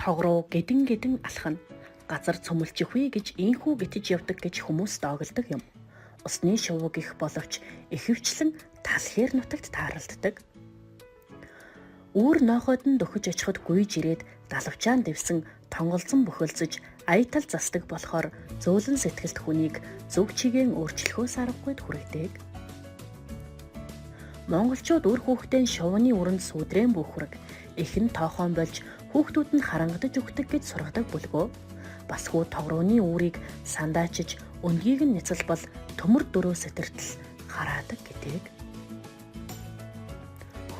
Тогруу гэдэн алхана. Газар цөмөлчих үе гэж ийхүү гэтэж явдаг гэж хүмүүс доогддог юм. Усны шувуу гэх боловч ихэвчлэн талхэр нутагт тааралддаг. Үүр ноохойд нь дөхөж очиход гүйж ирээд далавчаан дэвсэн тонголзон бөхөлзөж аятал засдаг болохоор зөөлөн сэтгэлт хүнийг зөв чигээр өөрчлөхөөс аргагүй хүрэгдэг. Монголчууд үр хүүхдийн шувууны үрэнд сүдрэн бүхрэг эхэн тоохон болж хүүхдүүд нь харангадаж өгдөг гэж сургадаг бүлгөө. Бас хүү тогрууны үүрийг сандаачиж өнгийг нь няцалбал төмөр дөрөө сэтэртэл хараадаг гэдэг.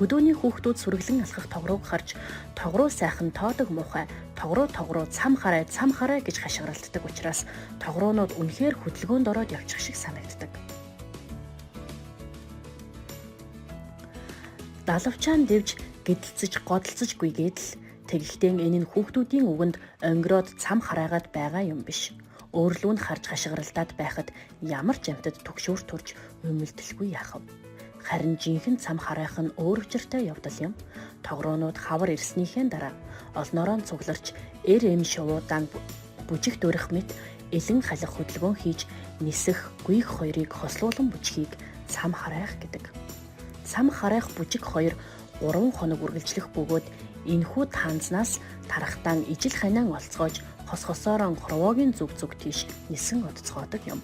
Хөдөөний хүүхдүүд сүргэлэн алхах тогрууг харж тогруу сайхан тоодог муухай тогруу цам харай гэж хашгиралддаг учраас тогруунууд үнэхээр хөдөлгөөнд ороод явчих шиг санагддаг. Далавчаан дэвж гэдэлцэж годолцож гүйгээд л тэгэхдээ энэ нь хүүхдүүдийн үгэнд онгироод цам хараагаад байгаа юм биш. Өөрлөө нь харж хашгиралдаад байхад ямар ч амьтад түгшүүр турж өмөлдөлгүй яах вэ? Харин жинхэнэ цам харайх нь өөр учиртай явдал юм. Тогруунууд хавар ирснийхээ дараа олноороо цугларч эм шувуудаан бүжиг дөрөх мэт элен халах хөдөлгөөн хийж нисэх гүйх хоёрыг хослуулан бүжгийг цам харайх гэдэг. Цам харайх бүжиг хоёр 3 хоног үргэлжлэх бөгөөд энэхүү таанзнаас тарахтаан ижил ханиан олцгоож хосоорон хорвоогийн зүг тийш нисэн одцгоодог юм.